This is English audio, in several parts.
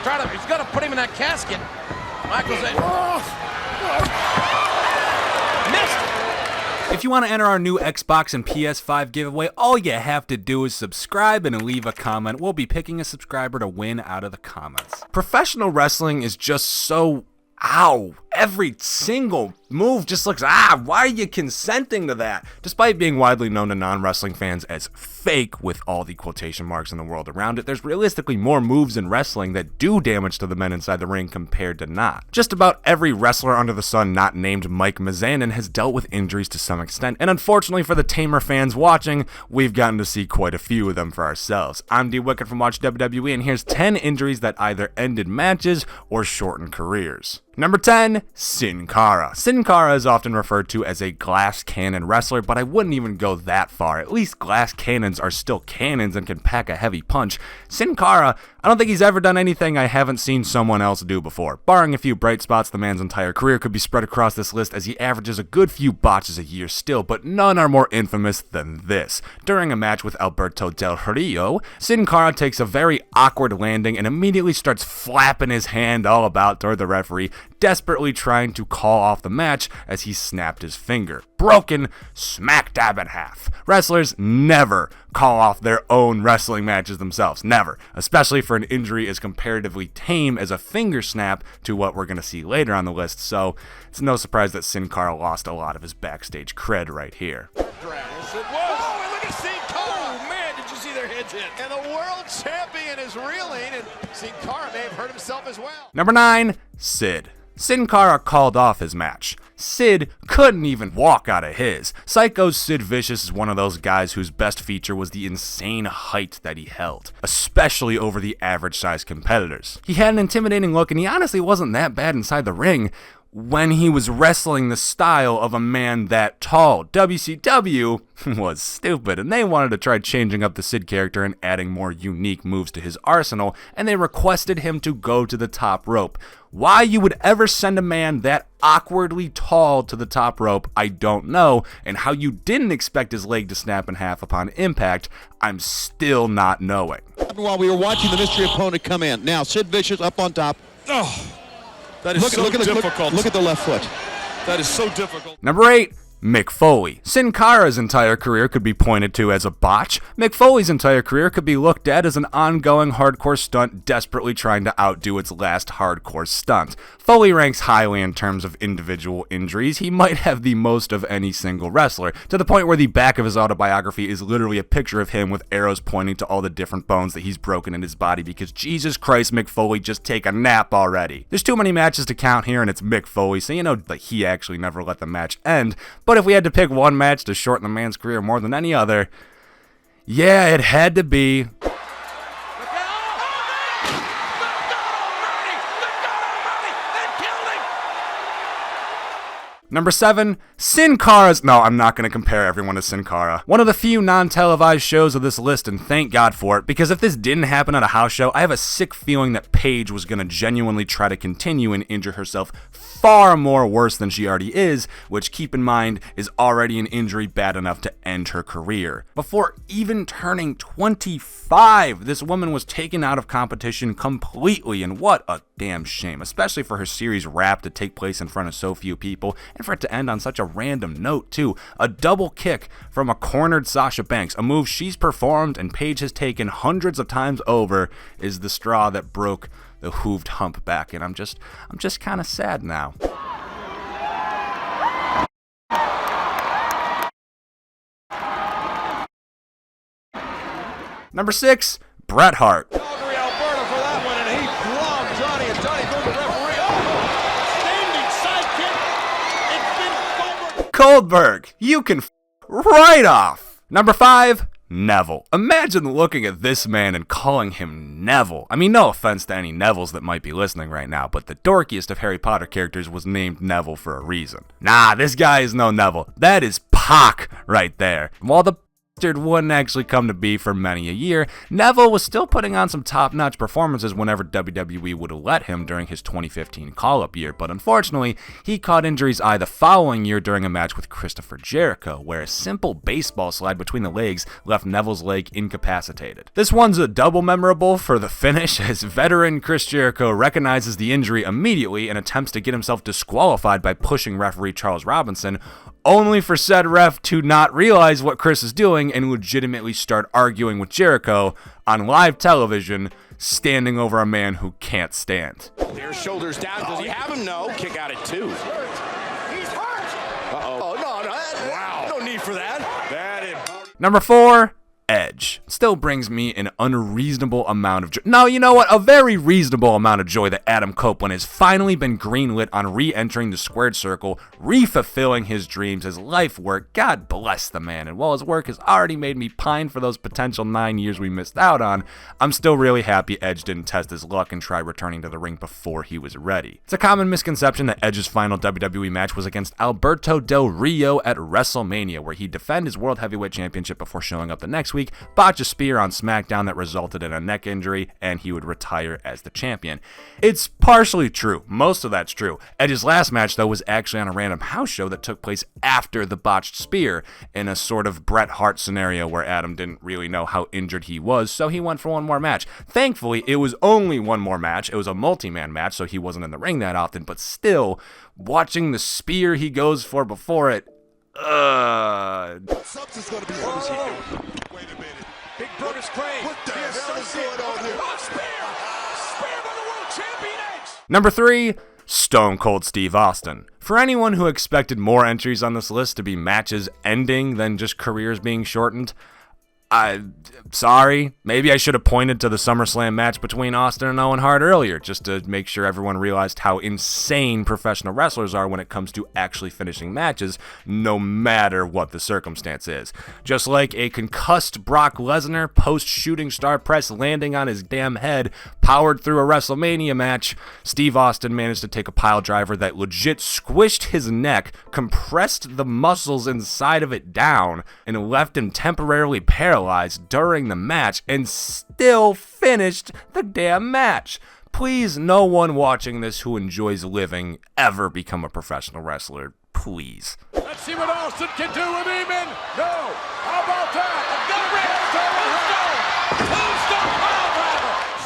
He's got to put him in that casket. Michaels missed. If you want to enter our new Xbox and PS5 giveaway, all you have to do is subscribe and leave a comment. We'll be picking a subscriber to win out of the comments. Professional wrestling is just so... Ow! Every single move just looks, why are you consenting to that? Despite being widely known to non-wrestling fans as fake with all the quotation marks in the world around it, there's realistically more moves in wrestling that do damage to the men inside the ring compared to not. Just about every wrestler under the sun not named Mike Mizanin has dealt with injuries to some extent, and unfortunately for the tamer fans watching, we've gotten to see quite a few of them for ourselves. I'm D Wicked from Watch WWE, and here's 10 injuries that either ended matches or shortened careers. Number 10, Sin Cara. Sin Cara is often referred to as a glass cannon wrestler, but I wouldn't even go that far. At least glass cannons are still cannons and can pack a heavy punch. Sin Cara, I don't think he's ever done anything I haven't seen someone else do before. Barring a few bright spots, the man's entire career could be spread across this list as he averages a good few botches a year still, but none are more infamous than this. During a match with Alberto Del Rio, Sin Cara takes a very awkward landing and immediately starts flapping his hand all about toward the referee, desperately trying to call off the match as he snapped his finger. Broken, smack dab in half. Wrestlers never call off their own wrestling matches themselves. Never. Especially for an injury as comparatively tame as a finger snap to what we're going to see later on the list, so it's no surprise that Sin Cara lost a lot of his backstage cred right here. Yes, it was. Oh, and look at Sin Cara. Oh, man, did you see their heads hit? And the world champion is reeling, and Sin Cara may have hurt himself as well. Number 9, Sid. Sin Cara called off his match. Sid couldn't even walk out of his. Psycho's Sid Vicious is one of those guys whose best feature was the insane height that he held, especially over the average-sized competitors. He had an intimidating look, and he honestly wasn't that bad inside the ring when he was wrestling the style of a man that tall. WCW was stupid, and they wanted to try changing up the Sid character and adding more unique moves to his arsenal, and they requested him to go to the top rope. Why you would ever send a man that awkwardly tall to the top rope, I don't know, and how you didn't expect his leg to snap in half upon impact, I'm still not knowing. While we were watching the mystery opponent come in, now Sid Vicious up on top. Oh, that is difficult. Look at the left foot. That is so difficult. Number 8, Mick Foley. Sin Cara's entire career could be pointed to as a botch. Mick Foley's entire career could be looked at as an ongoing hardcore stunt desperately trying to outdo its last hardcore stunt. Foley ranks highly in terms of individual injuries. He might have the most of any single wrestler, to the point where the back of his autobiography is literally a picture of him with arrows pointing to all the different bones that he's broken in his body because Jesus Christ, Mick Foley, just take a nap already. There's too many matches to count here, and it's Mick Foley, so you know that he actually never let the match end. But if we had to pick one match to shorten the man's career more than any other, yeah, it had to be... Number 7, Sin Cara's... No, I'm not going to compare everyone to Sin Cara. One of the few non-televised shows of this list, and thank God for it, because if this didn't happen at a house show, I have a sick feeling that Paige was going to genuinely try to continue and injure herself far more worse than she already is, which, keep in mind, is already an injury bad enough to end her career. Before even turning 25, this woman was taken out of competition completely, and what a damn shame, especially for her series Rap to take place in front of so few people, and for it to end on such a random note too. A double kick from a cornered Sasha Banks, a move she's performed and Paige has taken hundreds of times over, is the straw that broke the hooved humpback, and I'm just kind of sad now. Number 6, Bret Hart. Calgary, Alberta for that one, and he plumbed Johnny, and Johnny goes to the referee. Oh, standing sidekick. It's been Goldberg, you can right off. Number 5, Neville. Imagine looking at this man and calling him Neville. I mean, no offense to any Nevilles that might be listening right now, but the dorkiest of Harry Potter characters was named Neville for a reason. Nah, this guy is no Neville. That is Pac right there. While the bastard wouldn't actually come to be for many a year, Neville was still putting on some top-notch performances whenever WWE would let him during his 2015 call-up year, but unfortunately, he caught injuries eye the following year during a match with Christopher Jericho, where a simple baseball slide between the legs left Neville's leg incapacitated. This one's a double memorable for the finish, as veteran Chris Jericho recognizes the injury immediately and attempts to get himself disqualified by pushing referee Charles Robinson, only for said ref to not realize what Chris is doing and legitimately start arguing with Jericho on live television, standing over a man who can't stand. There's shoulders down. Does he have him? No. Kick out at 2. He's hurt. Uh-oh. Oh, no. Wow. No need for that. Number 4, Edge. Still brings me an unreasonable amount of joy. No, you know what? A very reasonable amount of joy that Adam Copeland has finally been greenlit on re-entering the squared circle, re-fulfilling his dreams, his life work. God bless the man. And while his work has already made me pine for those potential 9 years we missed out on, I'm still really happy Edge didn't test his luck and try returning to the ring before he was ready. It's a common misconception that Edge's final WWE match was against Alberto Del Rio at WrestleMania, where he'd defend his World Heavyweight Championship before showing up the next week, botch a spear on SmackDown that resulted in a neck injury, and he would retire as the champion. It's partially true. Most of that's true. Edge's last match, though, was actually on a random house show that took place after the botched spear, in a sort of Bret Hart scenario where Adam didn't really know how injured he was, so he went for one more match. Thankfully, it was only one more match. It was a multi-man match, so he wasn't in the ring that often, but still, watching the spear he goes for before it, Something's gonna be wrong. Wait a minute. Big Brutus Crane. What the hell is going on here? Oh, spear by the world champion Edge. Number 3, Stone Cold Steve Austin. For anyone who expected more entries on this list to be matches ending than just careers being shortened, sorry, maybe I should have pointed to the SummerSlam match between Austin and Owen Hart earlier, just to make sure everyone realized how insane professional wrestlers are when it comes to actually finishing matches, no matter what the circumstance is. Just like a concussed Brock Lesnar post-shooting star press landing on his damn head powered through a WrestleMania match, Steve Austin managed to take a pile driver that legit squished his neck, compressed the muscles inside of it down, and left him temporarily paralyzed during the match, and still finished the damn match. Please, no one watching this who enjoys living ever become a professional wrestler. Please. Let's see what Austin can do with Eamon. No. How about that? Tombstone.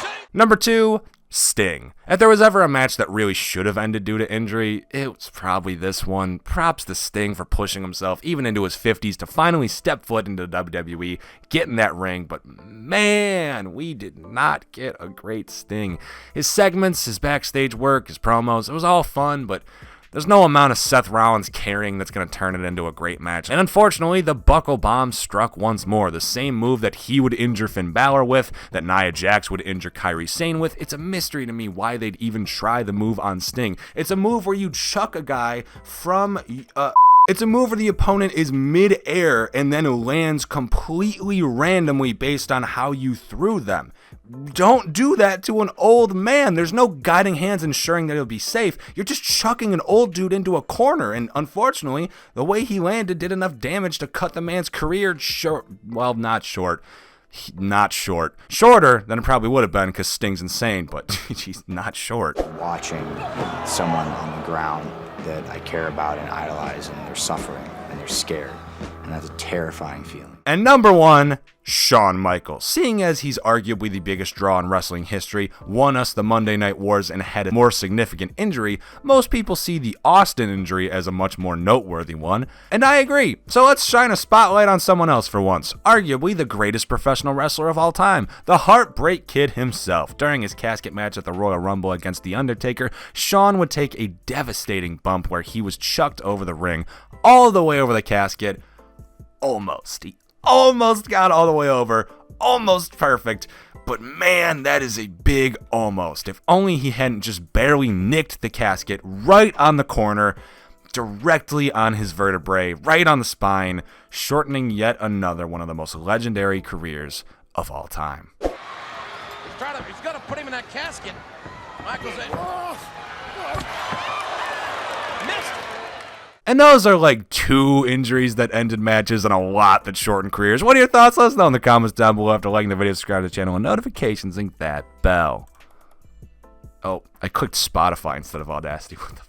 Tombstone. Number 2, Sting. If there was ever a match that really should have ended due to injury, it was probably this one. Props to Sting for pushing himself even into his 50s to finally step foot into WWE, get in that ring, but man, we did not get a great Sting. His segments, his backstage work, his promos, it was all fun, but there's no amount of Seth Rollins carrying that's going to turn it into a great match. And unfortunately, the buckle bomb struck once more. The same move that he would injure Finn Balor with, that Nia Jax would injure Kairi Sane with. It's a mystery to me why they'd even try the move on Sting. It's a move where you chuck a guy from... It's a move where the opponent is mid-air and then lands completely randomly based on how you threw them. Don't do that to an old man. There's no guiding hands ensuring that he'll be safe. You're just chucking an old dude into a corner, and unfortunately, the way he landed did enough damage to cut the man's career short. Well, not short. Not short. Shorter than it probably would have been because Sting's insane, but he's not short. Watching someone on the ground that I care about and idolize, and they're suffering and they're scared, and that's a terrifying feeling. And number 1, Shawn Michaels. Seeing as he's arguably the biggest draw in wrestling history, won us the Monday Night Wars, and had a more significant injury, most people see the Austin injury as a much more noteworthy one, and I agree. So let's shine a spotlight on someone else for once. Arguably the greatest professional wrestler of all time, the Heartbreak Kid himself. During his casket match at the Royal Rumble against The Undertaker, Shawn would take a devastating bump where he was chucked over the ring, all the way over the casket. He almost got all the way over, almost perfect, but man, that is a big almost. If only he hadn't just barely nicked the casket right on the corner, directly on his vertebrae, right on the spine, shortening yet another one of the most legendary careers of all time. He's got to put him in that casket. Michaels. Missed. And those are like 2 injuries that ended matches and a lot that shortened careers. What are your thoughts? Let us know in the comments down below. After liking the video, subscribe to the channel, and notifications, and that bell. Oh, I clicked Spotify instead of Audacity. What the